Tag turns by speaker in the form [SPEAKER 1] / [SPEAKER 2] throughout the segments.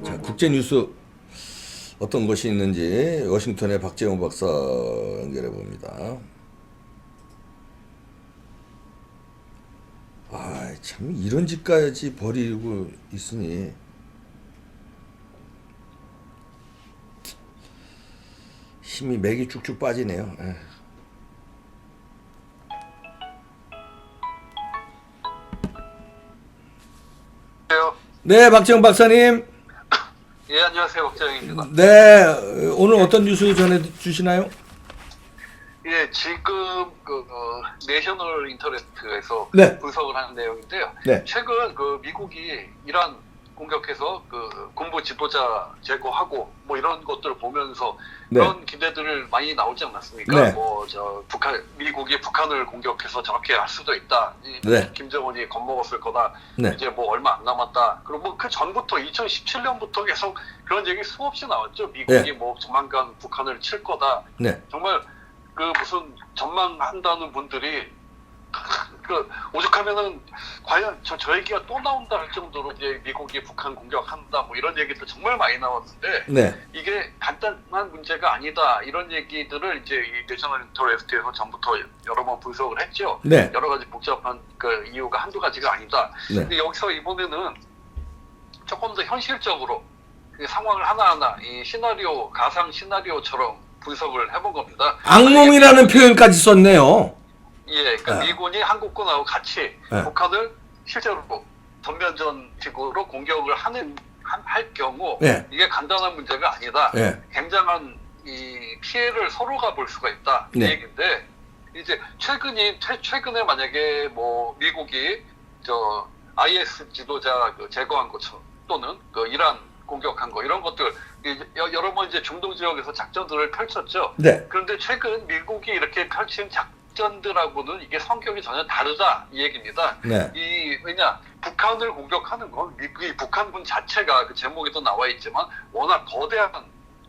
[SPEAKER 1] 자, 국제 뉴스 어떤 것이 있는지 워싱턴의 박재홍 박사 연결해 봅니다. 아, 참 이런 짓까지 벌이고 있으니 힘이 맥이 쭉쭉 빠지네요. 에휴. 네, 박재홍 박사님.
[SPEAKER 2] 예, 안녕하세요. 박정희입니다.
[SPEAKER 1] 네, 오늘 어떤 뉴스 전해 주시나요?
[SPEAKER 2] 예, 지금 내셔널 인터레스트에서
[SPEAKER 1] 네.
[SPEAKER 2] 분석을 하는 내용인데요.
[SPEAKER 1] 네.
[SPEAKER 2] 최근 미국이 이란 공격해서 군부 지도자 제거하고 뭐 이런 것들을 보면서
[SPEAKER 1] 네.
[SPEAKER 2] 그런 기대들을 많이 나오지 않았습니까?
[SPEAKER 1] 네.
[SPEAKER 2] 미국이 북한을 공격해서 저렇게 할 수도 있다.
[SPEAKER 1] 네.
[SPEAKER 2] 김정은이 겁먹었을 거다.
[SPEAKER 1] 네.
[SPEAKER 2] 이제 뭐 얼마 안 남았다. 그리고 그 전부터 2017년부터 계속 그런 얘기 수없이 나왔죠. 미국이
[SPEAKER 1] 네.
[SPEAKER 2] 뭐 조만간 북한을 칠 거다.
[SPEAKER 1] 네.
[SPEAKER 2] 정말 무슨 전망한다는 분들이 오죽하면은 과연 저 얘기가 또 나온다 할 정도로 이제 미국이 북한 공격한다 뭐 이런 얘기도 정말 많이 나왔는데
[SPEAKER 1] 네.
[SPEAKER 2] 이게 간단한 문제가 아니다 이런 얘기들을 이제 이 내셔널 인터레스트에서 전부터 여러 번 분석을 했죠.
[SPEAKER 1] 네.
[SPEAKER 2] 여러 가지 복잡한 이유가 한두 가지가 아니다.
[SPEAKER 1] 네.
[SPEAKER 2] 근데 여기서 이번에는 조금 더 현실적으로 그 상황을 하나하나 이 시나리오 가상 시나리오처럼 분석을 해본 겁니다.
[SPEAKER 1] 악몽이라는 표현까지 썼네요.
[SPEAKER 2] 예, 그러니까
[SPEAKER 1] 네.
[SPEAKER 2] 미군이 한국군하고 같이
[SPEAKER 1] 네.
[SPEAKER 2] 북한을 실제로 전면전식으로 공격을 할 경우
[SPEAKER 1] 네.
[SPEAKER 2] 이게 간단한 문제가 아니다.
[SPEAKER 1] 네.
[SPEAKER 2] 굉장한 이 피해를 서로가 볼 수가 있다 이
[SPEAKER 1] 네.
[SPEAKER 2] 얘기인데 이제 최근에 만약에 뭐 미국이 IS 지도자 제거한 것처럼 또는 이란 공격한 거 이런 것들 여러 번 이제 중동 지역에서 작전들을 펼쳤죠.
[SPEAKER 1] 네.
[SPEAKER 2] 그런데 최근 미국이 이렇게 펼친 작전들하고는 이게 성격이 전혀 다르다 이 얘기입니다.
[SPEAKER 1] 네.
[SPEAKER 2] 왜냐 북한을 공격하는 건 미국이 북한군 자체가 그 제목에도 나와 있지만 워낙 거대한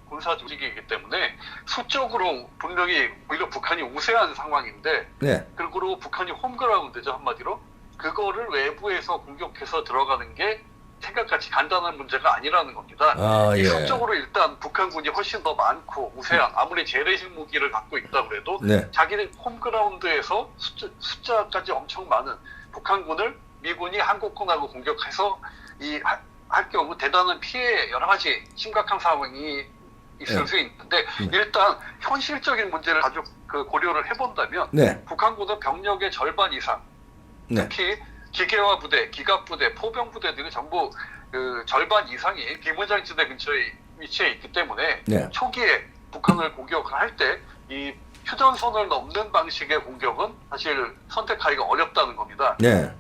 [SPEAKER 2] 군사 조직이기 때문에 수적으로 분명히 오히려 북한이 우세한 상황인데
[SPEAKER 1] 네.
[SPEAKER 2] 그리고 북한이 홈그라운드죠 한마디로 그거를 외부에서 공격해서 들어가는 게 생각같이 간단한 문제가 아니라는 겁니다.
[SPEAKER 1] 아, 예.
[SPEAKER 2] 이성적으로 일단 북한군이 훨씬 더 많고 우세한 아무리 재래식 무기를 갖고 있다 그래도
[SPEAKER 1] 네.
[SPEAKER 2] 자기들 홈그라운드에서 숫자까지 엄청 많은 북한군을 미군이 한국군하고 공격해서 할 경우 대단한 피해 여러 가지 심각한 상황이 있을
[SPEAKER 1] 네.
[SPEAKER 2] 수 있는데 일단 현실적인 문제를 아주 고려를 해본다면
[SPEAKER 1] 네.
[SPEAKER 2] 북한군은 병력의 절반 이상
[SPEAKER 1] 네.
[SPEAKER 2] 특히 기계화 부대, 기갑부대, 포병부대들이 전부 절반 이상이 비무장지대 근처에 위치해 있기 때문에
[SPEAKER 1] 네.
[SPEAKER 2] 초기에 북한을 공격을 할 때 이 휴전선을 넘는 방식의 공격은 사실 선택하기가 어렵다는 겁니다.
[SPEAKER 1] 네.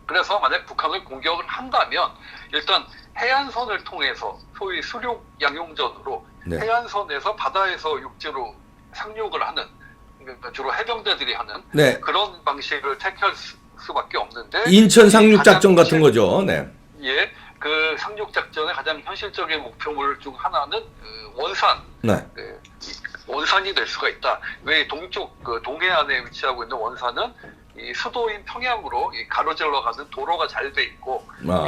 [SPEAKER 2] 그래서 만약 북한을 공격을 한다면 일단 해안선을 통해서 소위 수륙 양용전으로
[SPEAKER 1] 네.
[SPEAKER 2] 해안선에서 바다에서 육지로 상륙을 하는 주로 해병대들이 하는
[SPEAKER 1] 네.
[SPEAKER 2] 그런 방식을 택할 수밖에 없는데
[SPEAKER 1] 인천 상륙 작전
[SPEAKER 2] 가장
[SPEAKER 1] 같은 거죠. 네.
[SPEAKER 2] 예, 그 상륙 작전의 가장 현실적인 목표물 중 하나는 원산,
[SPEAKER 1] 네.
[SPEAKER 2] 원산이 될 수가 있다. 왜 동쪽 동해안에 위치하고 있는 원산은 이 수도인 평양으로 가로질러 가는 도로가 잘 돼 있고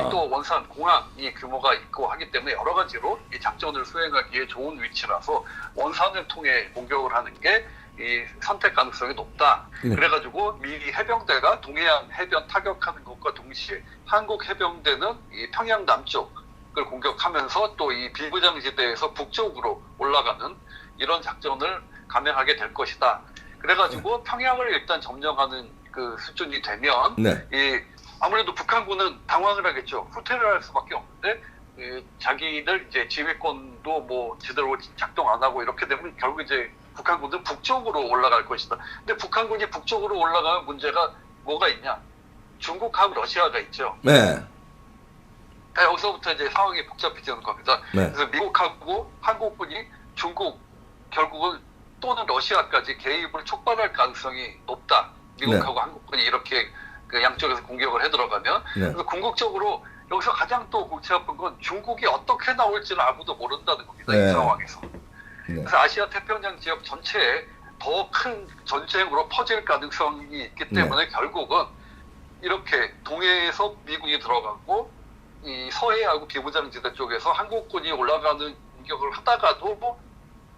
[SPEAKER 2] 또 원산 공항이 규모가 있고 하기 때문에 여러 가지로 이 작전을 수행하기에 좋은 위치라서 원산을 통해 공격을 하는 게 이 선택 가능성이 높다. 그래가지고 미리 해병대가 동해안 해변 타격하는 것과 동시에 한국 해병대는 이 평양 남쪽을 공격하면서 또 이 비무장지대에서 북쪽으로 올라가는 이런 작전을 감행하게 될 것이다. 그래가지고 평양을 일단 점령하는 그 수준이 되면
[SPEAKER 1] 네.
[SPEAKER 2] 아무래도 북한군은 당황을 하겠죠. 후퇴를 할 수밖에 없는데 자기들 이제 지휘권도 뭐 제대로 작동 안 하고 이렇게 되면 결국 이제 북한군은 북쪽으로 올라갈 것이다. 근데 북한군이 북쪽으로 올라가면 문제가 뭐가 있냐? 중국하고 러시아가 있죠.
[SPEAKER 1] 네.
[SPEAKER 2] 여기서부터 이제 상황이 복잡해지는 겁니다.
[SPEAKER 1] 네.
[SPEAKER 2] 그래서 미국하고 한국군이 중국 결국은 또는 러시아까지 개입을 촉발할 가능성이 높다. 미국하고
[SPEAKER 1] 네.
[SPEAKER 2] 한국군이 이렇게 양쪽에서 공격을 해 들어가면
[SPEAKER 1] 네.
[SPEAKER 2] 그래서 궁극적으로 여기서 가장 또 골치 아픈 건 중국이 어떻게 나올지는 아무도 모른다는 겁니다.
[SPEAKER 1] 네.
[SPEAKER 2] 이 상황에서.
[SPEAKER 1] 네.
[SPEAKER 2] 그래서 아시아 태평양 지역 전체에 더 큰 전쟁으로 퍼질 가능성이 있기 때문에 결국은 이렇게 동해에서 미군이 들어가고 이 서해하고 비무장지대 쪽에서 한국군이 올라가는 공격을 하다가도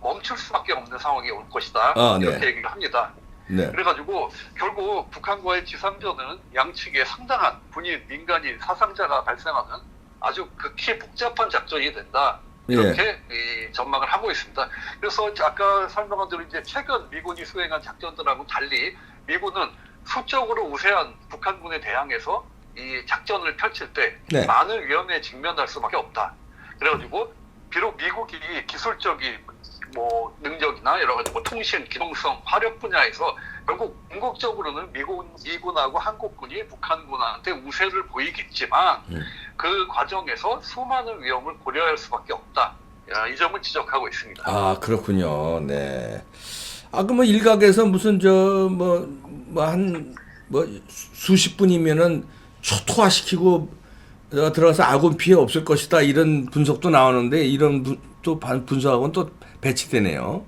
[SPEAKER 2] 멈출 수밖에 없는 상황이 올 것이다. 이렇게
[SPEAKER 1] 네.
[SPEAKER 2] 얘기를 합니다.
[SPEAKER 1] 네.
[SPEAKER 2] 그래가지고 결국 북한과의 지상전은 양측에 상당한 군인, 민간인, 사상자가 발생하는 아주 극히 복잡한 작전이 된다. 이렇게 이 전망을 하고 있습니다. 그래서 아까 설명한 대로 이제 최근 미군이 수행한 작전들하고 달리 미군은 수적으로 우세한 북한군에 대항해서 이 작전을 펼칠 때
[SPEAKER 1] 네.
[SPEAKER 2] 많은 위험에 직면할 수밖에 없다. 그래가지고 비록 미국이 기술적인 뭐 능력이나 여러 가지 뭐 통신, 기동성, 화력 분야에서 결국 궁극적으로는 미군하고 한국군이 북한군한테 우세를 보이겠지만 그 과정에서 수많은 위험을 고려할 수밖에 없다. 이 점을 지적하고 있습니다.
[SPEAKER 1] 아, 그렇군요. 네. 아까 뭐 일각에서 무슨 수십 분이면은 초토화시키고 들어가서 아군 피해 없을 것이다 이런 분석도 나오는데 이런 또 분석하고는 또 배치되네요.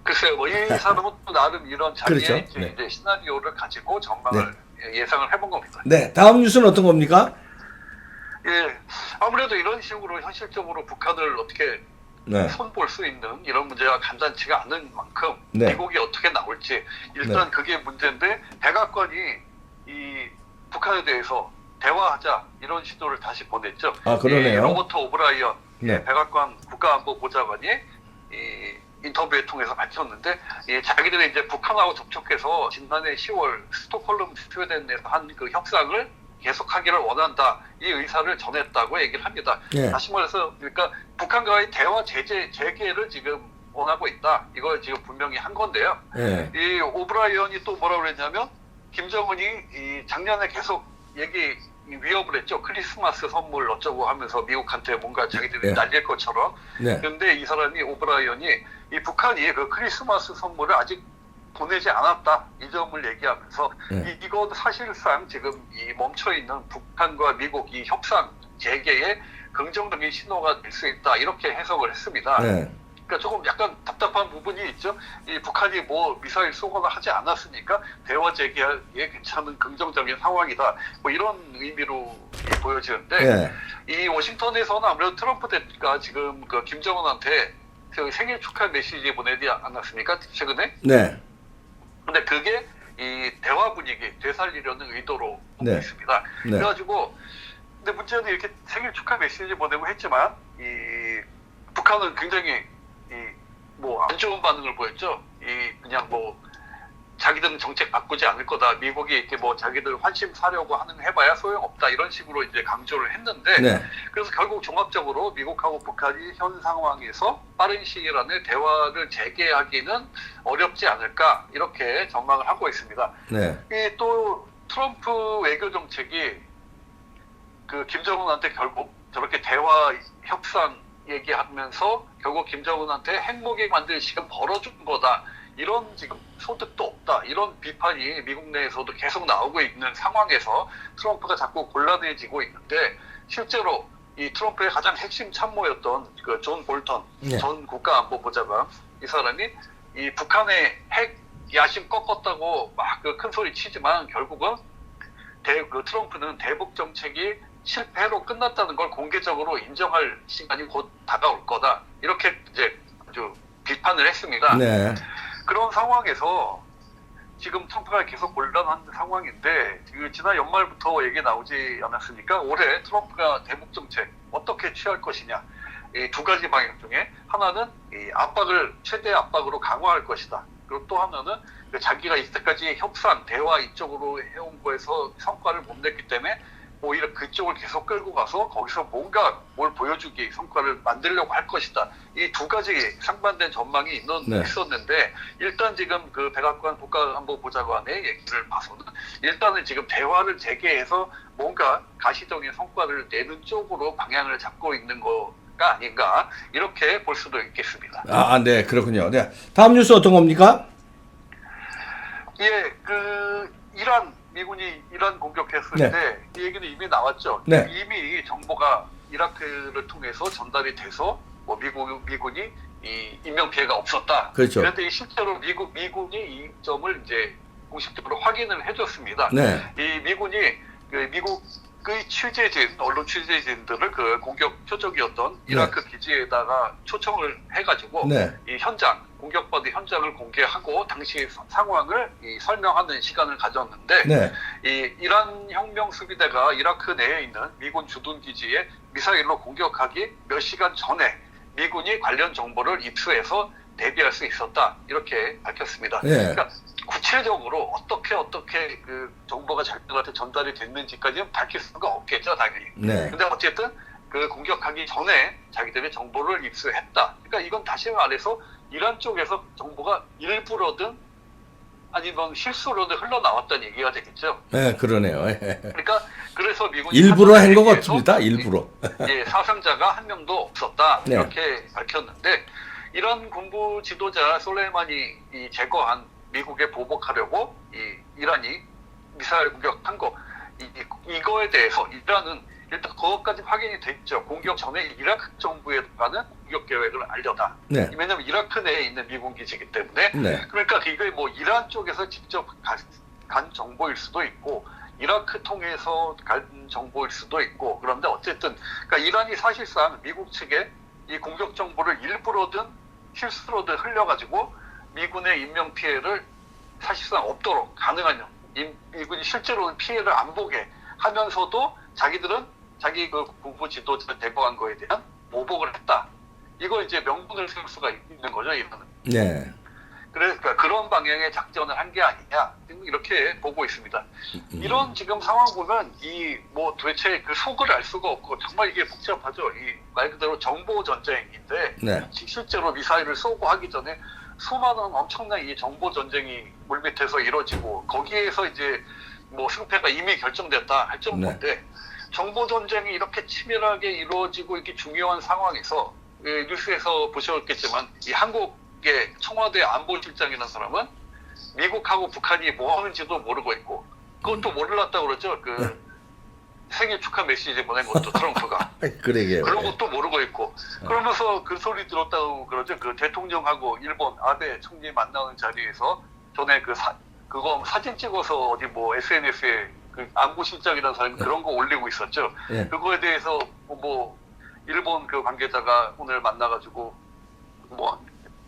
[SPEAKER 2] 글쎄요, 뭐 이 사람은 또 나름 이런 자기의
[SPEAKER 1] 그렇죠. 네.
[SPEAKER 2] 이제 시나리오를 가지고 전망을 예상을 해본 겁니다.
[SPEAKER 1] 네, 다음 뉴스는 어떤 겁니까?
[SPEAKER 2] 예, 아무래도 이런 식으로 현실적으로 북한을 어떻게
[SPEAKER 1] 네.
[SPEAKER 2] 손볼 수 있는 이런 문제가 간단치가 않은 만큼
[SPEAKER 1] 네.
[SPEAKER 2] 미국이 어떻게 나올지 일단 그게 문제인데 백악관이 이 북한에 대해서 대화하자 이런 시도를 다시 보냈죠.
[SPEAKER 1] 아, 그러네요.
[SPEAKER 2] 로버트 오브라이언
[SPEAKER 1] 네.
[SPEAKER 2] 백악관 국가안보보좌관이 이 인터뷰에 통해서 밝혔는데 이 자기들이 이제 북한하고 접촉해서 지난해 10월 스톡홀름 스웨덴에서 한 그 협상을 계속하기를 원한다. 이 의사를 전했다고 얘기를 합니다.
[SPEAKER 1] 네.
[SPEAKER 2] 다시 말해서 그러니까 북한과의 대화 재개를 지금 원하고 있다. 이걸 지금 분명히 한 건데요.
[SPEAKER 1] 네.
[SPEAKER 2] 이 오브라이언이 또 뭐라고 그랬냐면 김정은이 이 작년에 계속 위협을 했죠. 크리스마스 선물 어쩌고 하면서 미국한테 뭔가 자기들이
[SPEAKER 1] 네.
[SPEAKER 2] 날릴 것처럼.
[SPEAKER 1] 네.
[SPEAKER 2] 그런데 이 사람이 오브라이언이 이 북한이 그 크리스마스 선물을 아직 보내지 않았다. 이 점을 얘기하면서 이건 사실상 지금 이 멈춰있는 북한과 미국 이 협상 재개에 긍정적인 신호가 될 수 있다. 이렇게 해석을 했습니다.
[SPEAKER 1] 네.
[SPEAKER 2] 그러니까 조금 약간 답답한 부분이 있죠. 이 북한이 뭐 미사일 쏘거나 하지 않았으니까 대화 재개에 괜찮은 긍정적인 상황이다. 뭐 이런 의미로 보여지는데
[SPEAKER 1] 네.
[SPEAKER 2] 이 워싱턴에서는 아무래도 트럼프 대가 지금 그 김정은한테 그 생일 축하 메시지 보내지 않았습니까? 최근에?
[SPEAKER 1] 네.
[SPEAKER 2] 근데 그게 이 대화 분위기 되살리려는 의도로 보고
[SPEAKER 1] 네.
[SPEAKER 2] 있습니다.
[SPEAKER 1] 네.
[SPEAKER 2] 그래가지고 근데 문제는 이렇게 생일 축하 메시지 보내고 했지만 이 북한은 굉장히 뭐 안 좋은 반응을 보였죠. 그냥 뭐 자기들은 정책 바꾸지 않을 거다. 미국이 이렇게 뭐 자기들 환심 사려고 해봐야 소용없다. 이런 식으로 이제 강조를 했는데
[SPEAKER 1] 네.
[SPEAKER 2] 그래서 결국 종합적으로 미국하고 북한이 현 상황에서 빠른 시일 안에 대화를 재개하기는 어렵지 않을까 이렇게 전망을 하고 있습니다.
[SPEAKER 1] 네.
[SPEAKER 2] 또 트럼프 외교 정책이 그 김정은한테 결국 저렇게 대화 협상 얘기하면서 결국 김정은한테 핵무기 만들 시간 벌어준 거다. 이런 지금 소득도 없다. 이런 비판이 미국 내에서도 계속 나오고 있는 상황에서 트럼프가 자꾸 곤란해지고 있는데 실제로 이 트럼프의 가장 핵심 참모였던 그 존 볼턴 전 국가안보보좌관 이 사람이 이 북한의 핵 야심 꺾었다고 막 그 큰 소리 치지만 결국은 그 트럼프는 대북 정책이 실패로 끝났다는 걸 공개적으로 인정할 시간이 곧 다가올 거다. 이렇게 이제 아주 비판을 했습니다.
[SPEAKER 1] 네.
[SPEAKER 2] 그런 상황에서 지금 트럼프가 계속 곤란한 상황인데 지난 연말부터 얘기 나오지 않았습니까? 올해 트럼프가 대북 정책 어떻게 취할 것이냐. 이 두 가지 방향 중에 하나는 이 최대 압박으로 강화할 것이다. 그리고 또 하나는 자기가 이때까지 협상, 대화 이쪽으로 해온 거에서 성과를 못 냈기 때문에 오히려 그쪽을 계속 끌고 가서 거기서 뭔가 뭘 보여주기 성과를 만들려고 할 것이다. 이 두 가지 상반된 전망이 있었는데 일단 지금 그 백악관 국가안보보좌관의 얘기를 봐서는 일단은 지금 대화를 재개해서 뭔가 가시적인 성과를 내는 쪽으로 방향을 잡고 있는 거가 아닌가 이렇게 볼 수도 있겠습니다.
[SPEAKER 1] 아, 네, 그렇군요. 네, 다음 뉴스 어떤 겁니까?
[SPEAKER 2] 예, 미군이 이란 공격했을
[SPEAKER 1] 네.
[SPEAKER 2] 때 이 얘기는 이미 나왔죠.
[SPEAKER 1] 네.
[SPEAKER 2] 이미 정보가 이라크를 통해서 전달이 돼서 뭐 미군이 이 인명 피해가 없었다.
[SPEAKER 1] 그렇죠.
[SPEAKER 2] 그런데 실제로 미군이 이 점을 이제 공식적으로 확인을 해줬습니다.
[SPEAKER 1] 네.
[SPEAKER 2] 이 미군이 그 미국의 취재진, 언론 취재진들을 그 공격 표적이었던 이라크 기지에다가 초청을 해가지고
[SPEAKER 1] 네.
[SPEAKER 2] 이 현장, 공격받은 현장을 공개하고 당시 상황을 설명하는 시간을 가졌는데
[SPEAKER 1] 네.
[SPEAKER 2] 이 이란 혁명 수비대가 이라크 내에 있는 미군 주둔 기지에 미사일로 공격하기 몇 시간 전에 미군이 관련 정보를 입수해서 대비할 수 있었다 이렇게 밝혔습니다.
[SPEAKER 1] 네.
[SPEAKER 2] 그러니까 구체적으로 어떻게 그 정보가 자기들한테 전달이 됐는지까지는 밝힐 수가 없겠죠, 당연히.
[SPEAKER 1] 네.
[SPEAKER 2] 근데 어쨌든 그 공격하기 전에 자기들이 정보를 입수했다. 그러니까 이건 다시 말해서 이란 쪽에서 정보가 일부러든 아니면 실수로든 흘러나왔다는 얘기가 되겠죠.
[SPEAKER 1] 네, 그러네요.
[SPEAKER 2] 그러니까 그래서 미군이
[SPEAKER 1] 일부러 한 것
[SPEAKER 2] 사상자에 대해서
[SPEAKER 1] 같습니다. 일부러.
[SPEAKER 2] 예, 사상자가 한 명도 없었다
[SPEAKER 1] 네.
[SPEAKER 2] 이렇게 밝혔는데 이란 군부 지도자 솔레이마니 제거한 미국에 보복하려고 이란이 미사일 공격한 거 이거에 대해서 이란은 일단 그것까지 확인이 됐죠. 공격 전에 이라크 정부에 가는 공격 계획을 알려다.
[SPEAKER 1] 네.
[SPEAKER 2] 왜냐하면 이라크 내에 있는 미군 기지이기 때문에.
[SPEAKER 1] 네.
[SPEAKER 2] 그러니까 이게 뭐 이란 쪽에서 직접 간 정보일 수도 있고 이라크 통해서 간 정보일 수도 있고 그런데 어쨌든 그러니까 이란이 사실상 미국 측에 이 공격 정보를 일부러든 실수로든 흘려가지고 미군의 인명 피해를 사실상 없도록 가능한 미군이 실제로는 피해를 안 보게 하면서도 자기들은 자기 그 군부 지도자를 대거한 거에 대한 보복을 했다. 이거 이제 명분을 세울 수가 있는 거죠, 이거는.
[SPEAKER 1] 네.
[SPEAKER 2] 그러니까 그런 방향의 작전을 한 게 아니냐 이렇게 보고 있습니다. 이런 지금 상황 보면 이 뭐 도대체 그 속을 알 수가 없고 정말 이게 복잡하죠. 이 말 그대로 정보 전쟁인데
[SPEAKER 1] 네.
[SPEAKER 2] 실제로 미사일을 쏘고 하기 전에 수많은 엄청난 이 정보 전쟁이 물밑에서 이루어지고 거기에서 이제 뭐 승패가 이미 결정됐다 할 정도인데 정보 전쟁이 이렇게 치밀하게 이루어지고 이렇게 중요한 상황에서 뉴스에서 보셨겠지만 이 한국의 청와대 안보실장이라는 사람은 미국하고 북한이 뭐 하는지도 모르고 있고 그것도 몰랐다고 그러죠. 그 생일 축하 메시지 보낸 것도 트럼프가
[SPEAKER 1] 그러게요.
[SPEAKER 2] 그런 것도 모르고 있고 그러면서 그 소리 들었다고 그러죠. 그 대통령하고 일본 아베 총리 만나는 자리에서 전에 그거 사진 찍어서 어디 뭐 SNS에 그 안보실장이라는 사람이 그런 거 올리고 있었죠.
[SPEAKER 1] 네.
[SPEAKER 2] 그거에 대해서 뭐 일본 그 관계자가 오늘 만나가지고 뭐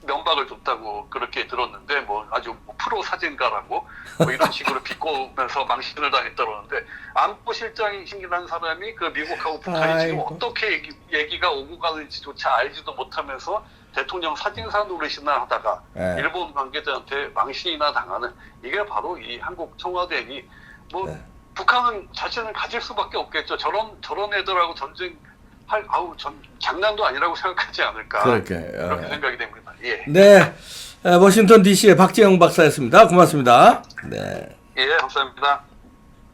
[SPEAKER 2] 면박을 줬다고 그렇게 들었는데 뭐 아주 프로 사진가라고 뭐 이런 식으로 비꼬면서 망신을 당했다고 하는데 안보실장이라는 사람이 그 미국하고 북한이 지금 어떻게 얘기가 오고 가는지조차 알지도 못하면서 대통령 사진사 노릇이나 하다가 일본 관계자한테 망신이나 당하는 이게 바로 이 한국 청와대니 뭐 북한은 자신을 가질 수밖에 없겠죠. 저런 애들하고 전쟁할 장난도 아니라고 생각하지 않을까. 그렇게 생각이 됩니다. 예.
[SPEAKER 1] 네, 워싱턴 DC의 박재영 박사였습니다. 고맙습니다. 네.
[SPEAKER 2] 예, 감사합니다.